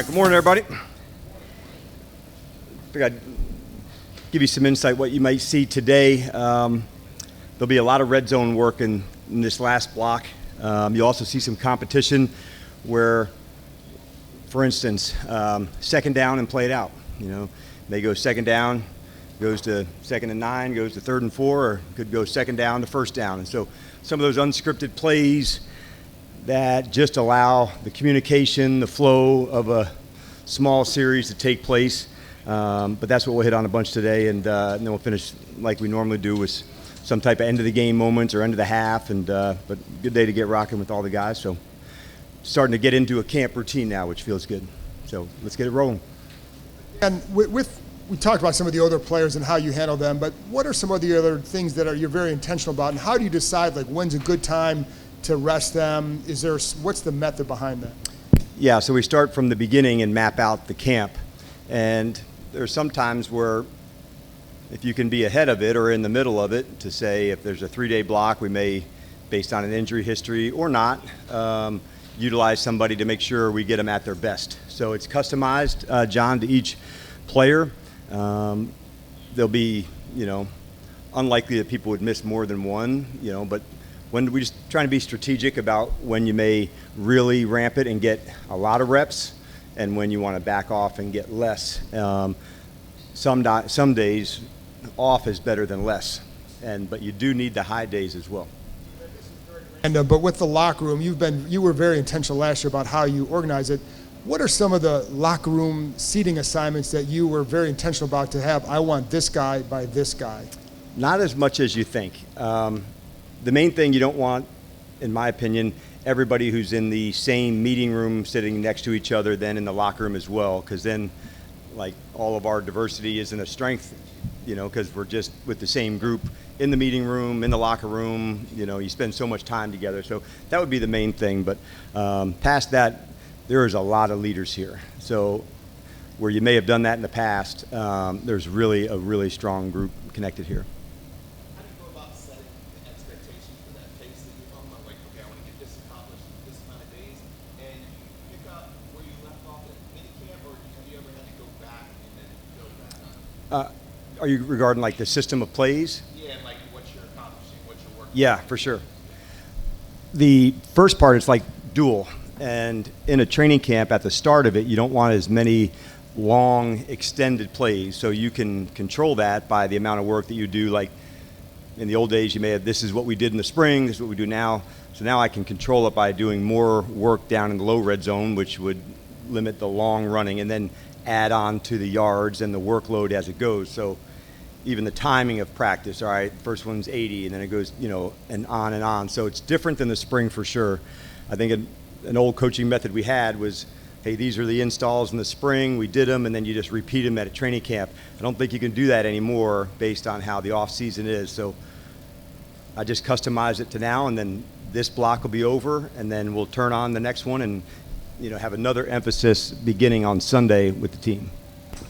right, good morning, everybody. I figured I'd give you some insight what you might see today. There'll be a lot of red zone work in this last block. You'll also see some competition where, for instance, second down and play it out. You know, may go second down, goes to second and 9, goes to third and 4, or could go second down to first down. And so some of those unscripted plays that just allow the communication, the flow of a small series to take place. But that's what we'll hit on a bunch today, and then we'll finish like we normally do with some type of end of the game moments or end of the half. And but good day to get rocking with all the guys. So starting to get into a camp routine now, which feels good. So let's get it rolling. And we talked about some of the other players and how you handle them, but what are some of the other things that you're very intentional about, and how do you decide like when's a good time to rest them? What's the method behind that? Yeah, so we start from the beginning and map out the camp. And there's some times where if you can be ahead of it or in the middle of it, to say if there's a 3-day block, we may, based on an injury history or not, utilize somebody to make sure we get them at their best. So it's customized, John, to each player. There'll be, unlikely that people would miss more than one, but when we just trying to be strategic about when you may really ramp it and get a lot of reps, and when you want to back off and get less. Some days off is better than less, but you do need the high days as well. And but with the locker room, you were very intentional last year about how you organize it. What are some of the locker room seating assignments that you were very intentional about to have? I want this guy by this guy. Not as much as you think. The main thing you don't want, in my opinion, everybody who's in the same meeting room sitting next to each other then in the locker room as well, because then like all of our diversity isn't a strength, because we're just with the same group in the meeting room, in the locker room, you spend so much time together. So that would be the main thing. But past that, there is a lot of leaders here. So where you may have done that in the past, there's really a really strong group connected here. How do you go about setting the expectations for that pace that you're talking about? Like, okay, I want to get this accomplished in this amount of days, and you pick up where you left off at minicamp, or have you ever had to go back and then go back? Are you regarding like the system of plays? Yeah, and like what you're accomplishing, what you're working Yeah, for sure. The first part is like dual. And in a training camp, at the start of it, you don't want as many long, extended plays. So you can control that by the amount of work that you do. Like in the old days, you may have, this is what we did in the spring, this is what we do now. So now I can control it by doing more work down in the low red zone, which would limit the long running, and then add on to the yards and the workload as it goes. So even the timing of practice, all right, first one's 80, and then it goes, and on and on. So it's different than the spring for sure. I think an old coaching method we had was, hey, these are the installs in the spring, we did them, and then you just repeat them at a training camp. I don't think you can do that anymore based on how the off season is. So I just customize it to now, and then this block will be over, and then we'll turn on the next one and have another emphasis beginning on Sunday with the team.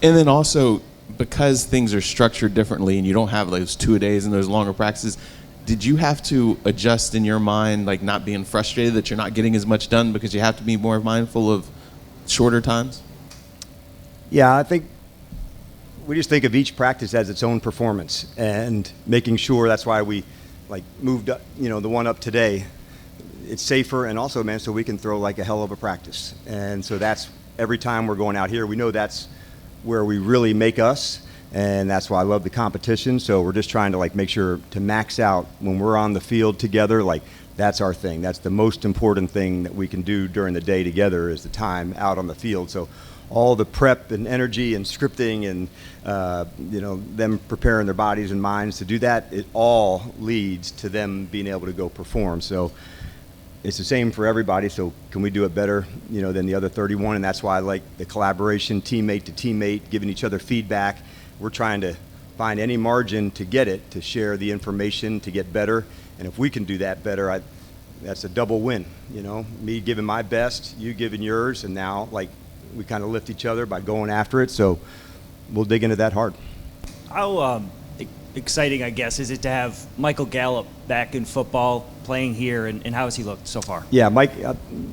And then also, because things are structured differently and you don't have those 2-a-days and those longer practices, did you have to adjust in your mind, like not being frustrated that you're not getting as much done because you have to be more mindful of shorter times? Yeah, I think we just think of each practice as its own performance, and making sure that's why we moved up, the one up today. It's safer, and also, man, so we can throw like a hell of a practice. And so that's every time we're going out here, we know that's where we really make us. And that's why I love the competition. So we're just trying to make sure to max out when we're on the field together. That's our thing. That's the most important thing that we can do during the day together, is the time out on the field. So all the prep and energy and scripting and them preparing their bodies and minds to do that, it all leads to them being able to go perform. So it's the same for everybody. So can we do it better, than the other 31? And that's why I like the collaboration, teammate to teammate, giving each other feedback. We're trying to find any margin to get it, to share the information, to get better. And if we can do that better, that's a double win. Me giving my best, you giving yours, and now we kind of lift each other by going after it. So we'll dig into that hard. How exciting, I guess, is it to have Michael Gallup back in football, playing here, and how has he looked so far? Yeah, Mike,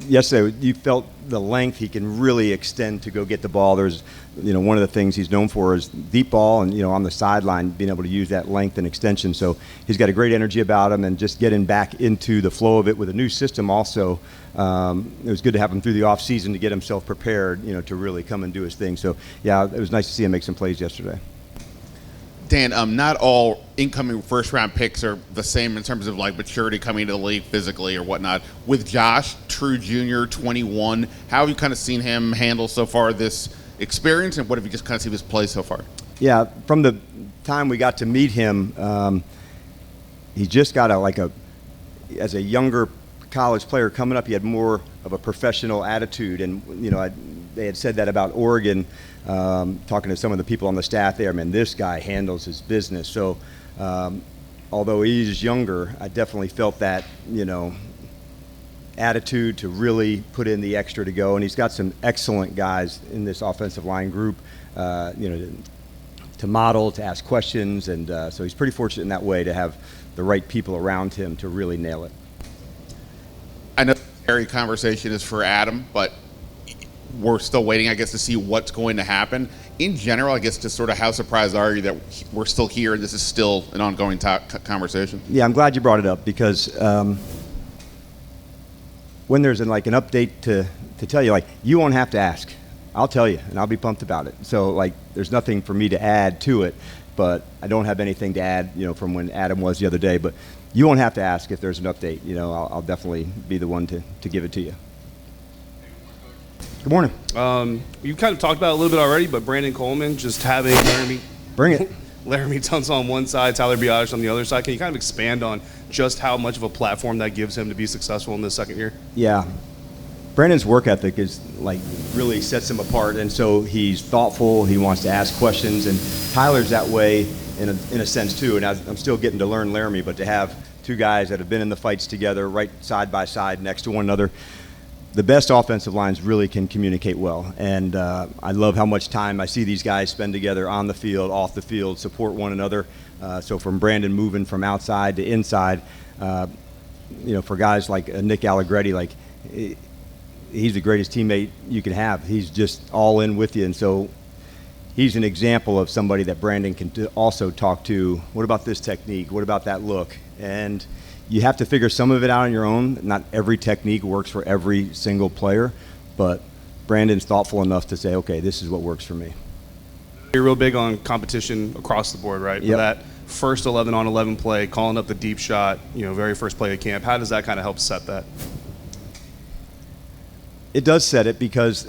yesterday you felt the length he can really extend to go get the ball. There's, one of the things he's known for is deep ball and, on the sideline, being able to use that length and extension. So he's got a great energy about him, and just getting back into the flow of it with a new system also. It was good to have him through the off season to get himself prepared, to really come and do his thing. So, yeah, it was nice to see him make some plays yesterday. Dan, not all incoming first-round picks are the same in terms of maturity coming into the league physically or whatnot. With Josh, true junior, 21, how have you kind of seen him handle so far this experience, and what have you just kind of seen his play so far? Yeah, from the time we got to meet him, he just got as a younger college player coming up, he had more of a professional attitude, and they had said that about Oregon. Talking to some of the people on the staff there, man, this guy handles his business. So, although he's younger, I definitely felt that, attitude to really put in the extra to go. And he's got some excellent guys in this offensive line group, to model, to ask questions. And so he's pretty fortunate in that way to have the right people around him to really nail it. I know the Terry conversation is for Adam, but we're still waiting, I guess, to see what's going to happen. In general, I guess, just sort of how surprised are you that we're still here and this is still an ongoing conversation? Yeah, I'm glad you brought it up, because when there's an update to tell you, you won't have to ask. I'll tell you, and I'll be pumped about it. So, there's nothing for me to add to it, but I don't have anything to add, from when Adam was the other day. But you won't have to ask if there's an update. I'll definitely be the one to give it to you. Good morning. You kind of talked about it a little bit already, but Brandon Coleman just having Laramie Tunsil on one side, Tyler Biadasz on the other side. Can you kind of expand on just how much of a platform that gives him to be successful in this second year? Yeah. Brandon's work ethic is really sets him apart, and so he's thoughtful. He wants to ask questions, and Tyler's that way in a sense too. And I'm still getting to learn Laramie, but to have two guys that have been in the fights together, right side by side next to one another. The best offensive lines really can communicate well, and I love how much time I see these guys spend together on the field, off the field, support one another. So from Brandon moving from outside to inside, for guys like Nick Allegretti, he's the greatest teammate you can have. He's just all in with you, and so he's an example of somebody that Brandon can also talk to. What about this technique? What about that look? And you have to figure some of it out on your own. Not every technique works for every single player, but Brandon's thoughtful enough to say, okay, this is what works for me. You're real big on competition across the board, right? Yep. For that first 11-on-11 play, calling up the deep shot, very first play of camp, how does that kind of help set that? It does set it, because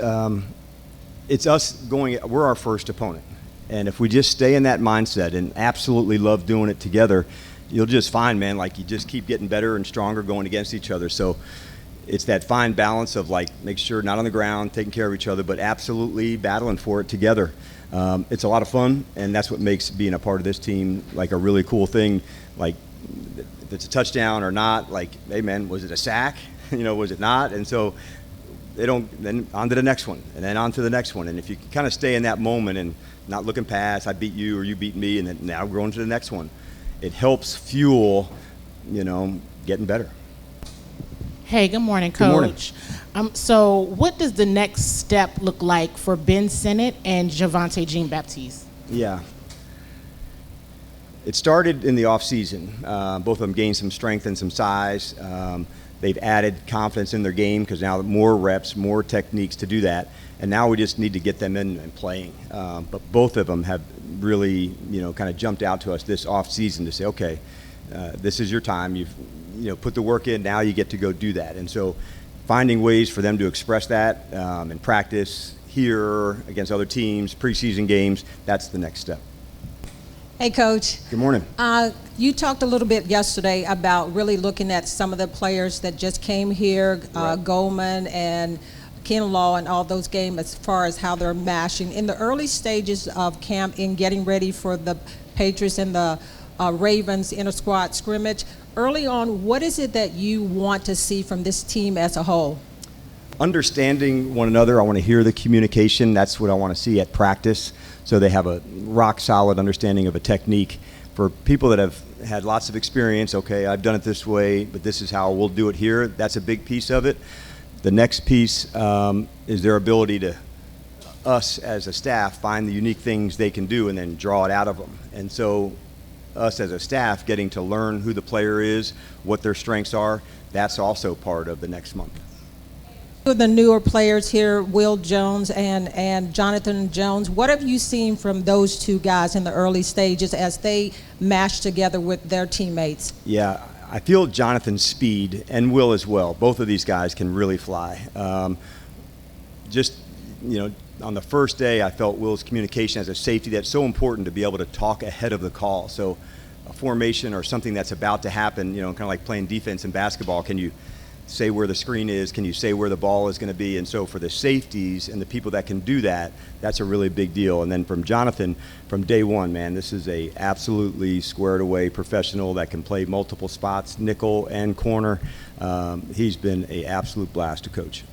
it's us we're our first opponent. And if we just stay in that mindset and absolutely love doing it together, you'll just find, man, you just keep getting better and stronger going against each other. So it's that fine balance of make sure not on the ground, taking care of each other, but absolutely battling for it together. It's a lot of fun, and that's what makes being a part of this team a really cool thing. If it's a touchdown or not, hey man, was it a sack? Was it not? And so then on to the next one, and then on to the next one. And if you kind of stay in that moment and not looking past, I beat you or you beat me, and then now we're going to the next one, it helps fuel, getting better. Hey, good morning, Coach. Good morning. So what does the next step look like for Ben Sinnott and Javonte Jean-Baptiste? Yeah. It started in the offseason. Both of them gained some strength and some size. They've added confidence in their game, because now more reps, more techniques to do that. And now we just need to get them in and playing. But both of them have really, kind of jumped out to us this off season to say, okay, this is your time. You've, put the work in. Now you get to go do that. And so, finding ways for them to express that in practice, here against other teams, preseason games, that's the next step. Hey, Coach. Good morning. You talked a little bit yesterday about really looking at some of the players that just came here, right. Goldman and Kinlaw and all those games, as far as how they're mashing. In the early stages of camp, in getting ready for the Patriots and the Ravens inter-squad scrimmage, early on, what is it that you want to see from this team as a whole? Understanding one another. I want to hear the communication. That's what I want to see at practice, so they have a rock-solid understanding of a technique. for people that have had lots of experience, okay, I've done it this way, but this is how we'll do it here. That's a big piece of it. The next piece is their ability to, us as a staff, find the unique things they can do and then draw it out of them. And so us as a staff getting to learn who the player is, what their strengths are, that's also part of the next month. The newer players here, Will Jones and Jonathan Jones, what have you seen from those two guys in the early stages as they mash together with their teammates? Yeah, I feel Jonathan's speed, and Will as well. Both of these guys can really fly. On the first day, I felt Will's communication as a safety, that's so important to be able to talk ahead of the call. So a formation or something that's about to happen, kind of like playing defense in basketball, can you say where the screen is? Can you say where the ball is going to be? And so for the safeties and the people that can do that, that's a really big deal. And then from Jonathan, from day one, man, this is a absolutely squared away professional that can play multiple spots, nickel and corner. He's been an absolute blast to coach.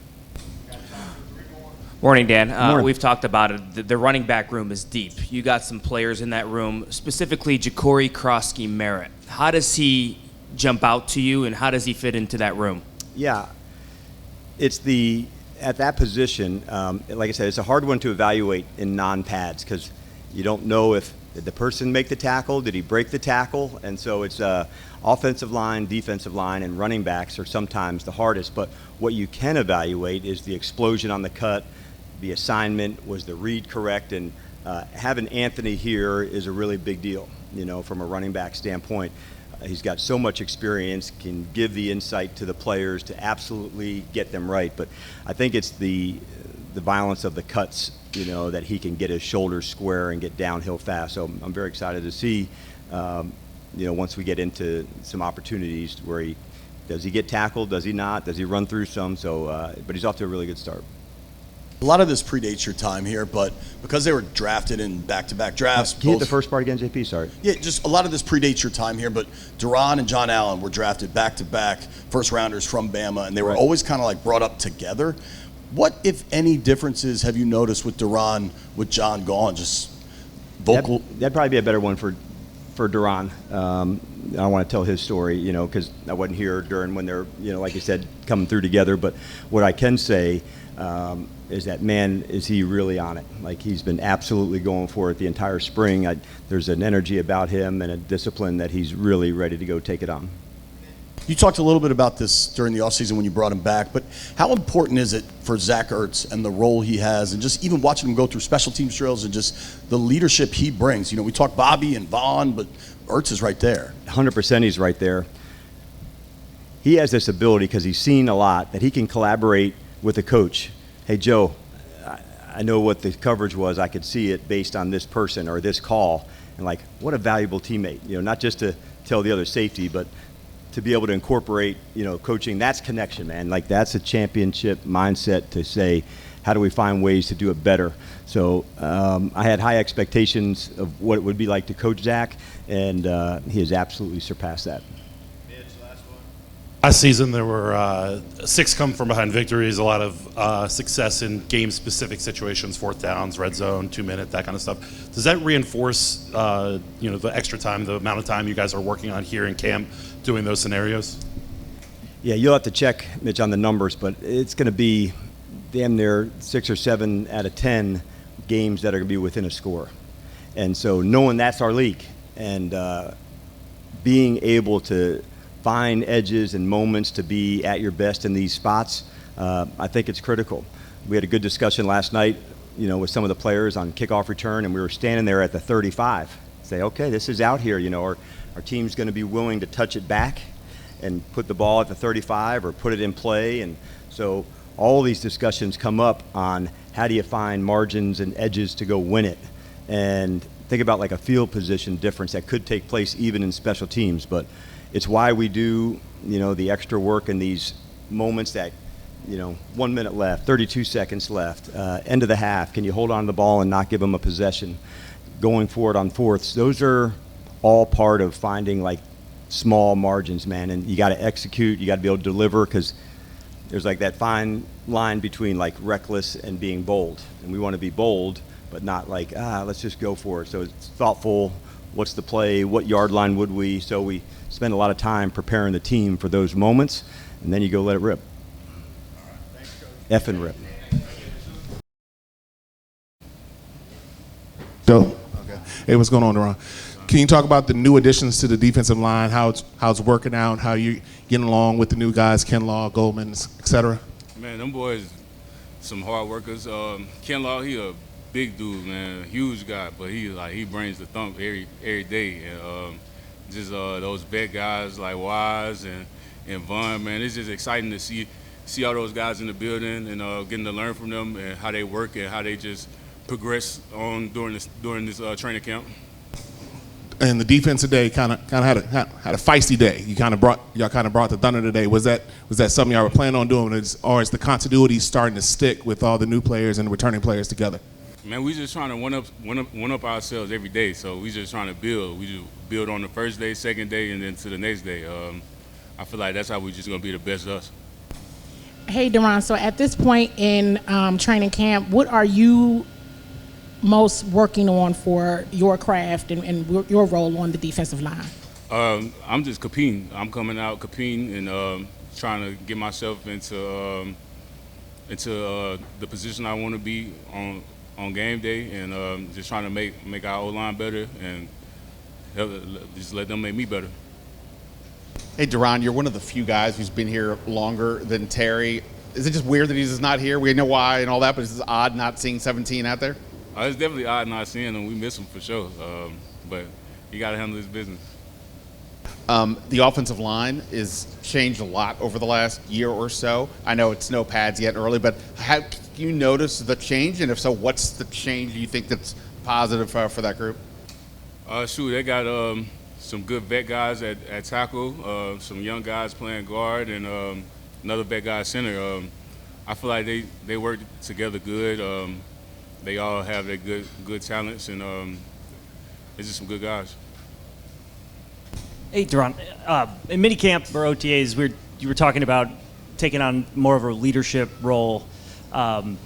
Morning, Dan. Morning. We've talked about it. The running back room is deep. You got some players in that room, specifically Ja'Cory Krosky-Merritt. How does he jump out to you, and how does he fit into that room? Yeah, at that position, like I said, it's a hard one to evaluate in non-pads because you don't know did the person make the tackle, did he break the tackle, and so it's offensive line, defensive line, and running backs are sometimes the hardest, but what you can evaluate is the explosion on the cut, the assignment, was the read correct, and having Anthony here is a really big deal, from a running back standpoint. He's got so much experience, can give the insight to the players to absolutely get them right. But I think it's the violence of the cuts, that he can get his shoulders square and get downhill fast. So I'm very excited to see, once we get into some opportunities where does he get tackled, does he not, does he run through some? So, but he's off to a really good start. A lot of this predates your time here, but because they were drafted in back-to-back drafts. Can you hit the first part again, JP? Sorry. Yeah, just a lot of this predates your time here, but Duran and John Allen were drafted back-to-back first-rounders from Bama, and they were always kind of like brought up together. What, if any, differences have you noticed with Duran, with John gone? Just vocal? That'd probably be a better one for Duran. I don't want to tell his story, because I wasn't here during when they're, like you said, coming through together. But what I can say is that, man, is he really on it. Like, he's been absolutely going for it the entire spring. There's an energy about him and a discipline that he's really ready to go take it on. You talked a little bit about this during the offseason when you brought him back, but how important is it for Zach Ertz and the role he has, and just even watching him go through special teams drills and just the leadership he brings? We talk Bobby and Vaughn, but Ertz is right there. 100% he's right there. He has this ability, because he's seen a lot, that he can collaborate with a coach. Hey, Joe, I know what the coverage was. I could see it based on this person or this call. And, what a valuable teammate. Not just to tell the other safety, but to be able to incorporate, coaching. That's connection, man. That's a championship mindset to say, how do we find ways to do it better? So I had high expectations of what it would be like to coach Zach, and he has absolutely surpassed that. Last season, there were 6 come-from-behind victories, a lot of success in game-specific situations, 4th downs, red zone, 2-minute, that kind of stuff. Does that reinforce, the extra time, the amount of time you guys are working on here in camp doing those scenarios? Yeah, you'll have to check, Mitch, on the numbers, but it's going to be damn near 6 or 7 out of 10 games that are going to be within a score. And so knowing that's our league and being able to find edges and moments to be at your best in these spots, I think it's critical. We had a good discussion last night, with some of the players on kickoff return, and we were standing there at the 35. Say, okay, this is out here, our team's going to be willing to touch it back and put the ball at the 35 or put it in play. And so all these discussions come up on how do you find margins and edges to go win it. And think about a field position difference that could take place even in special teams. But it's why we do, the extra work in these moments that, 1 minute left, 32 seconds left, end of the half. Can you hold on to the ball and not give them a possession? Going for it on fourths. Those are all part of finding small margins, man. And you got to execute. You got to be able to deliver, because there's that fine line between reckless and being bold. And we want to be bold, but not let's just go for it. So it's thoughtful, what's the play, what yard line would we, so we spend a lot of time preparing the team for those moments, and then you go let it rip. Effing rip. Dope. Okay. Hey, what's going on, Ron? Can you talk about the new additions to the defensive line, how it's working out, how you getting along with the new guys, Kinlaw, Goldman, et cetera? Man, them boys, some hard workers. Kinlaw, he a big dude, man, huge guy, but he brings the thump every day. And just those vet guys like Wise and Vaughn, man, it's just exciting to see all those guys in the building and getting to learn from them and how they work and how they just progress on during this training camp. And the defense today kind of had a feisty day. Y'all kind of brought the thunder today. Was that something y'all were planning on doing, or is the continuity starting to stick with all the new players and the returning players together? Man, we just trying to one up ourselves every day. So we just trying to build. We just build on the first day, second day, and then to the next day. I feel like that's how we just gonna be the best us. Hey, Deron. So at this point in training camp, what are you most working on for your craft and your role on the defensive line? I'm just competing. I'm coming out competing and trying to get myself into the position I want to be on game day, and just trying to make our O-line better and just let them make me better. Hey, Deron, you're one of the few guys who's been here longer than Terry. Is it just weird that he's just not here? We know why and all that, but it's just odd not seeing 17 out there? It's definitely odd not seeing him. We miss him for sure, but he got to handle his business. The offensive line is changed a lot over the last year or so. I know it's no pads yet early, but have you noticed the change? And if so, what's the change you think that's positive for that group? They got some good vet guys at tackle, some young guys playing guard, and another vet guy at center. I feel like they work together good. They all have their good talents, and it's just some good guys. Hey, Deron, in minicamp or OTAs, you were talking about taking on more of a leadership role.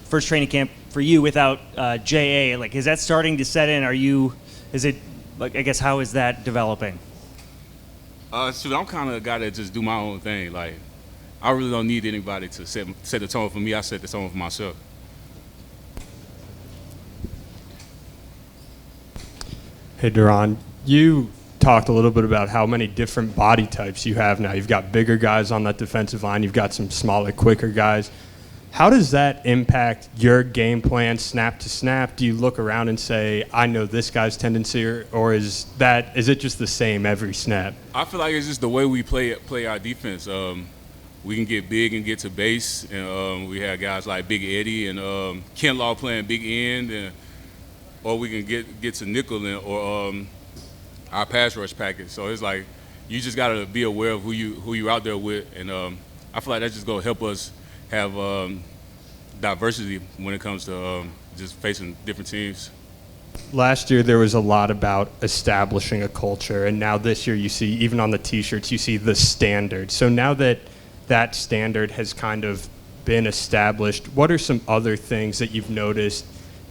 First training camp for you without JA, like, is that starting to set in? I guess, how is that developing? I'm kind of a guy that just do my own thing. Like, I really don't need anybody to set the tone for me. I set the tone for myself. Hey, Deron, you talked a little bit about how many different body types you have now. You've got bigger guys on that defensive line. You've got some smaller, quicker guys. How does that impact your game plan snap to snap? Do you look around and say, I know this guy's tendency, or is it just the same every snap? I feel like it's just the way we play our defense. We can get big and get to base, and we have guys like Big Eddie and Kinlaw playing big end, or we can get to nickel or our pass rush package. So it's like you just got to be aware of who you out there with, and I feel like that's just going to help us have diversity when it comes to just facing different teams. Last year there was a lot about establishing a culture, and now this year you see, even on the T-shirts, you see the standard. So now that that standard has kind of been established, what are some other things that you've noticed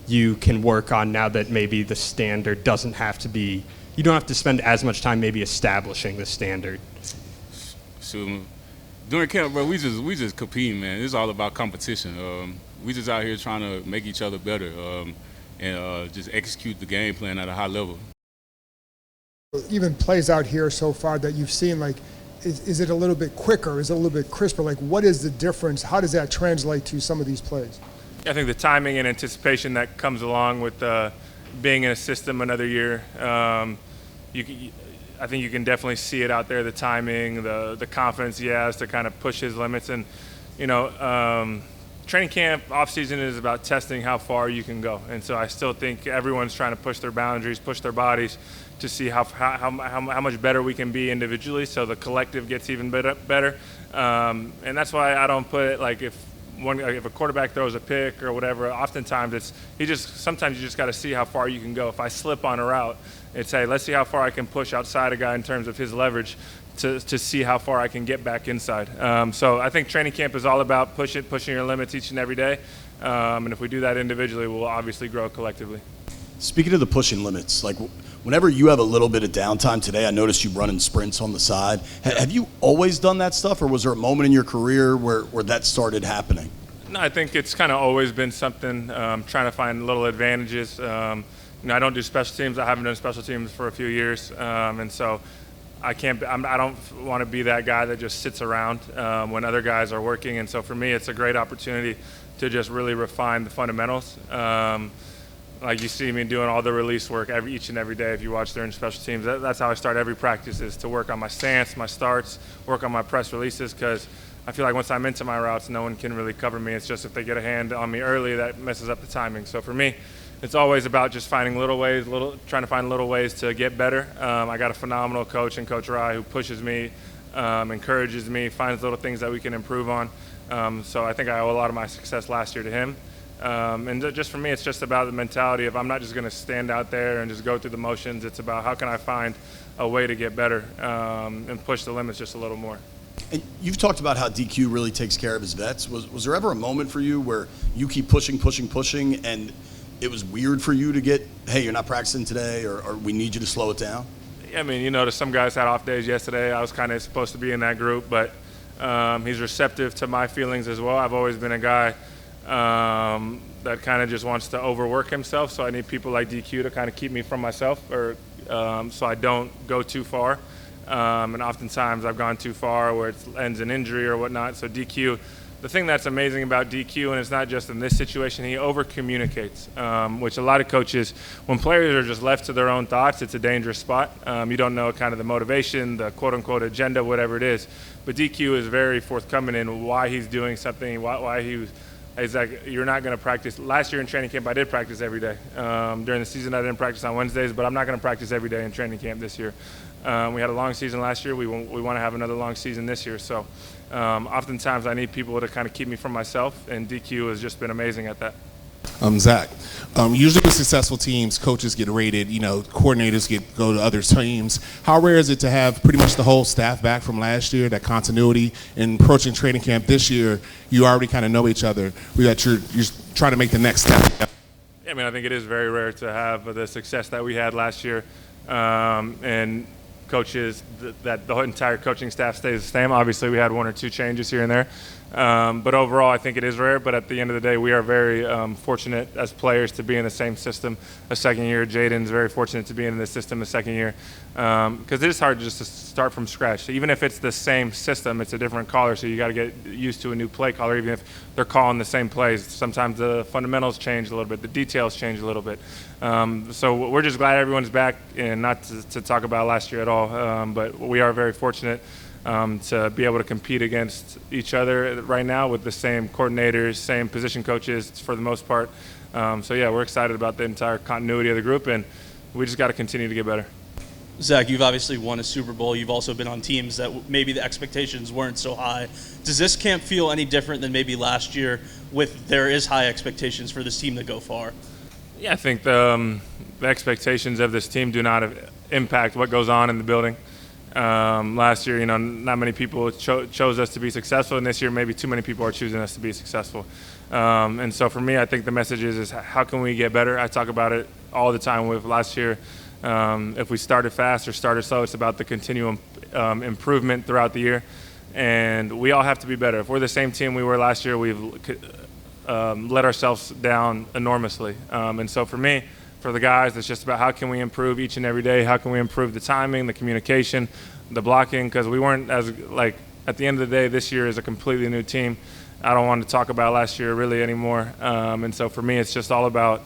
you can work on now that maybe the standard doesn't have to be, you don't have to spend as much time maybe establishing the standard? So during camp, bro, we just compete, man. It's all about competition. We just out here trying to make each other better and just execute the game plan at a high level. Even plays out here so far that you've seen, like, is it a little bit quicker? Is it a little bit crisper? Like, what is the difference? How does that translate to some of these plays? I think the timing and anticipation that comes along with being in a system another year, I think you can definitely see it out there, the timing, the confidence he has to kind of push his limits. And, training camp, off-season is about testing how far you can go. And so I still think everyone's trying to push their boundaries, push their bodies to see how much better we can be individually, so the collective gets even better. And that's why I don't put it like if a quarterback throws a pick or whatever, oftentimes sometimes you just got to see how far you can go. If I slip on a route, it's, hey, let's see how far I can push outside a guy in terms of his leverage to see how far I can get back inside. So I think training camp is all about pushing your limits each and every day. And if we do that individually, we'll obviously grow collectively. Speaking of the pushing limits, like, whenever you have a little bit of downtime today, I noticed you running sprints on the side. Have you always done that stuff, or was there a moment in your career where that started happening? No, I think it's kind of always been something, trying to find little advantages. I don't do special teams. I haven't done special teams for a few years, and so I don't want to be that guy that just sits around when other guys are working. And so for me, it's a great opportunity to just really refine the fundamentals. Like you see me doing all the release work each and every day. If you watch during special teams, that's how I start every practice, is to work on my stance, my starts, work on my press releases, because I feel like once I'm into my routes, no one can really cover me. It's just if they get a hand on me early, that messes up the timing. So for me, it's always about just finding little ways, trying to find little ways to get better. I got a phenomenal coach in Coach Rai, who pushes me, encourages me, finds little things that we can improve on. So I think I owe a lot of my success last year to him. And just for me, it's just about the mentality of I'm not just going to stand out there and just go through the motions. It's about how can I find a way to get better and push the limits just a little more. And you've talked about how DQ really takes care of his vets. Was there ever a moment for you where you keep pushing, and it was weird for you to get, hey, you're not practicing today, or we need you to slow it down? Yeah, I mean, some guys had off days yesterday. I was kind of supposed to be in that group, but he's receptive to my feelings as well. I've always been a guy that kind of just wants to overwork himself, so I need people like DQ to kind of keep me from myself, or so I don't go too far. And oftentimes I've gone too far where it ends in injury or whatnot. So DQ, the thing that's amazing about DQ, and it's not just in this situation, he over-communicates, which a lot of coaches, when players are just left to their own thoughts, it's a dangerous spot. You don't know kind of the motivation, the quote-unquote agenda, whatever it is. But DQ is very forthcoming in why he's doing something, why he's like, you're not going to practice. Last year in training camp, I did practice every day. During the season, I didn't practice on Wednesdays, but I'm not going to practice every day in training camp this year. We had a long season last year. We want to have another long season this year. So oftentimes I need people to kind of keep me from myself, and DQ has just been amazing at that. Zach, usually with successful teams, coaches get rated, coordinators go to other teams. How rare is it to have pretty much the whole staff back from last year, that continuity? In approaching training camp this year, you already kind of know each other. You're trying to make the next step. Yeah, I mean, I think it is very rare to have the success that we had last year, and coaches, that the entire coaching staff stays the same. Obviously, we had one or two changes here and there. But overall, I think it is rare. But at the end of the day, we are very fortunate as players to be in the same system a second year. Jaden's very fortunate to be in this system a second year, because it is hard just to start from scratch. Even if it's the same system, it's a different caller, so you got to get used to a new play caller, even if they're calling the same plays. Sometimes the fundamentals change a little bit, the details change a little bit. So we're just glad everyone's back, and not to talk about last year at all, but we are very fortunate to be able to compete against each other right now with the same coordinators, same position coaches for the most part. So yeah, we're excited about the entire continuity of the group, and we just got to continue to get better. Zach, you've obviously won a Super Bowl. You've also been on teams that maybe the expectations weren't so high. Does this camp feel any different than maybe last year, with there is high expectations for this team to go far? Yeah, I think the expectations of this team do not impact what goes on in the building. Last year, not many people chose us to be successful, and this year maybe too many people are choosing us to be successful. And so for me, I think the message is how can we get better? I talk about it all the time with last year. If we started fast or started slow, it's about the continuum improvement throughout the year, and we all have to be better. If we're the same team we were last year, we've let ourselves down enormously. And so for me, for the guys, it's just about how can we improve each and every day? How can we improve the timing, the communication, the blocking? Because we weren't at the end of the day, this year is a completely new team. I don't want to talk about last year really anymore. And so for me, it's just all about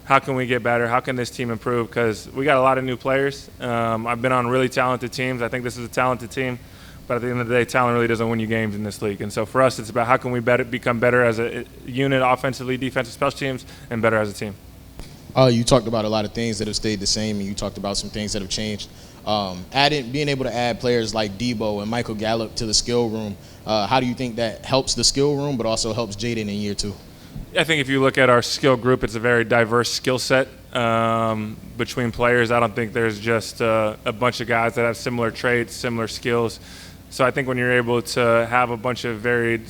how can we get better? How can this team improve? Because we got a lot of new players. I've been on really talented teams. I think this is a talented team. But at the end of the day, talent really doesn't win you games in this league. And so for us, it's about how can we become better as a unit, offensively, defensive, special teams, and better as a team. You talked about a lot of things that have stayed the same, and you talked about some things that have changed. Being able to add players like Debo and Michael Gallup to the skill room, how do you think that helps the skill room but also helps Jaden in year two? I think if you look at our skill group, it's a very diverse skill set between players. I don't think there's just a bunch of guys that have similar traits, similar skills. So I think when you're able to have a bunch of varied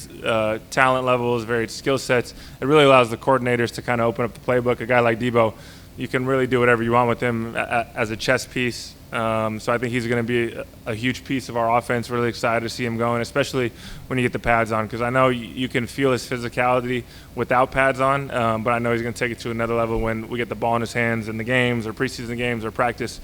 talent levels, varied skill sets, it really allows the coordinators to kind of open up the playbook. A guy like Debo, you can really do whatever you want with him as a chess piece. So I think he's going to be a huge piece of our offense. Really excited to see him going, especially when you get the pads on, because I know you can feel his physicality without pads on, but I know he's going to take it to another level when we get the ball in his hands in the games or preseason games or practice.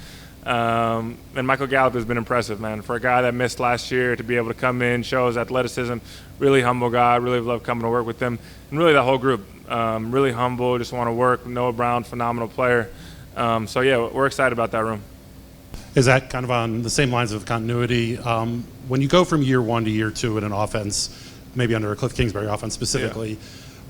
And Michael Gallup has been impressive, man. For a guy that missed last year to be able to come in, show his athleticism, really humble guy, really love coming to work with him. And really the whole group, really humble, just want to work. Noah Brown, phenomenal player. So, yeah, we're excited about that room. Is that kind of on the same lines of continuity? When you go from year one to year two in an offense, maybe under a Cliff Kingsbury offense specifically,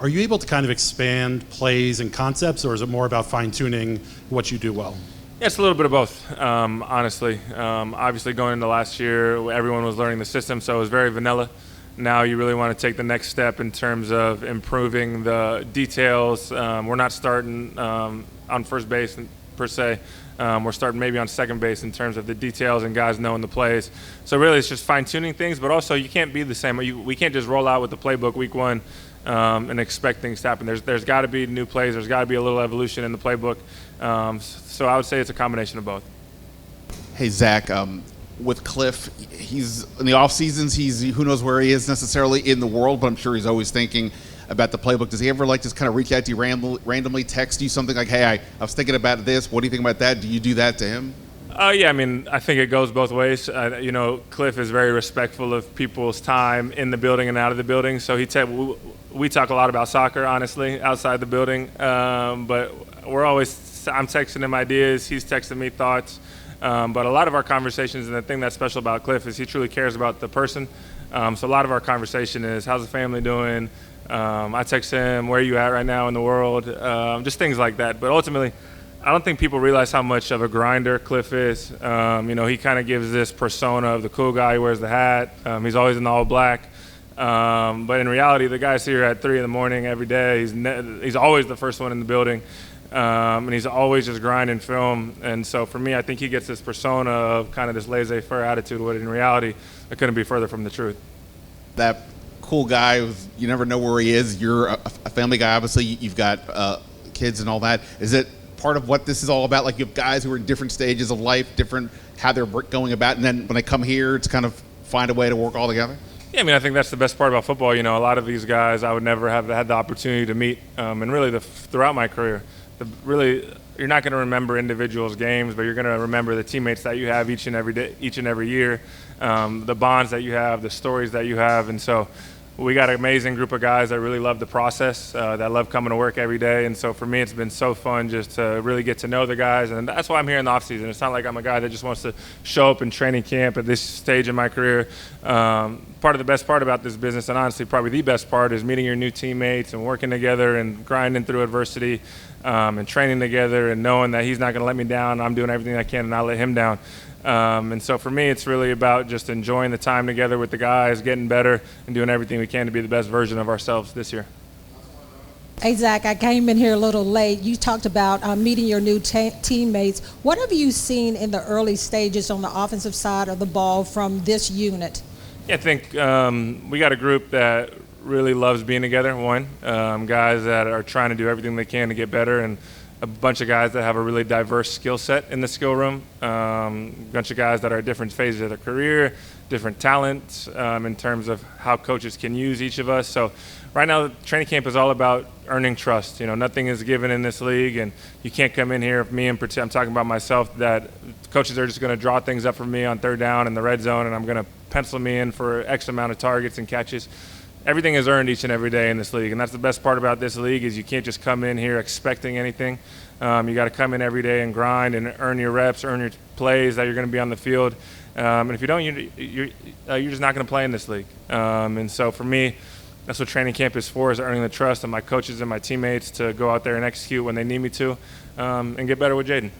are you able to kind of expand plays and concepts, or is it more about fine-tuning what you do well? Yeah, it's a little bit of both, honestly. Obviously, going into last year, everyone was learning the system, so it was very vanilla. Now you really want to take the next step in terms of improving the details. We're not starting on first base per se. We're starting maybe on second base in terms of the details and guys knowing the plays. So really it's just fine-tuning things, but also you can't be the same. We can't just roll out with the playbook week one and expect things to happen. There's got to be new plays. There's got to be a little evolution in the playbook. So I would say it's a combination of both. Hey, Zach, with Cliff, he's in the off seasons, who knows where he is necessarily in the world, but I'm sure he's always thinking about the playbook. Does he ever just kind of reach out to you randomly, text you something like, hey, I was thinking about this, what do you think about that? Do you do that to him? Yeah, I mean, I think it goes both ways. Cliff is very respectful of people's time in the building and out of the building, so we talk a lot about soccer, honestly, outside the building, but I'm texting him ideas, he's texting me thoughts, but a lot of our conversations, and the thing that's special about Cliff is he truly cares about the person, so a lot of our conversation is, how's the family doing? I text him, where are you at right now in the world? Just things like that. But ultimately, I don't think people realize how much of a grinder Cliff is. He kind of gives this persona of the cool guy who wears the hat. He's always in the all black. But in reality, the guy's here at 3 a.m. every day. He's always the first one in the building. And he's always just grinding film. And so for me, I think he gets this persona of kind of this laissez-faire attitude, when in reality, it couldn't be further from the truth. That cool guy, you never know where he is. You're a family guy, obviously. You've got kids and all that. Is it part of what this is all about? Like, you have guys who are in different stages of life, different how they're going about, and then when they come here, it's kind of find a way to work all together? Yeah, I mean, I think that's the best part about football. A lot of these guys I would never have had the opportunity to meet, and really throughout my career. You're not going to remember individuals' games, but you're going to remember the teammates that you have each and every year, the bonds that you have, the stories that you have, and so we got an amazing group of guys that really love the process, that love coming to work every day. And so for me, it's been so fun just to really get to know the guys. And that's why I'm here in the offseason. It's not like I'm a guy that just wants to show up in training camp at this stage in my career. Part of the best part about this business, and honestly probably the best part, is meeting your new teammates and working together and grinding through adversity, and training together and knowing that he's not going to let me down. I'm doing everything I can and not let him down. And so for me, it's really about just enjoying the time together with the guys, getting better, and doing everything we can to be the best version of ourselves this year. Hey, Zach, I came in here a little late. You talked about meeting your new teammates. What have you seen in the early stages on the offensive side of the ball from this unit? Yeah, I think we got a group that really loves being together, guys that are trying to do everything they can to get better, and a bunch of guys that have a really diverse skill set in the skill room, a bunch of guys that are at different phases of their career, different talents in terms of how coaches can use each of us. So right now, training camp is all about earning trust. Nothing is given in this league, and you can't come in here, I'm talking about myself, that coaches are just going to draw things up for me on third down in the red zone, and I'm going to pencil me in for X amount of targets and catches. Everything is earned each and every day in this league, and that's the best part about this league, is you can't just come in here expecting anything. You got to come in every day and grind and earn your reps, earn your plays that you're going to be on the field. And if you don't, you're just not going to play in this league. And so for me, that's what training camp is for, is earning the trust of my coaches and my teammates to go out there and execute when they need me to, and get better with Jaden.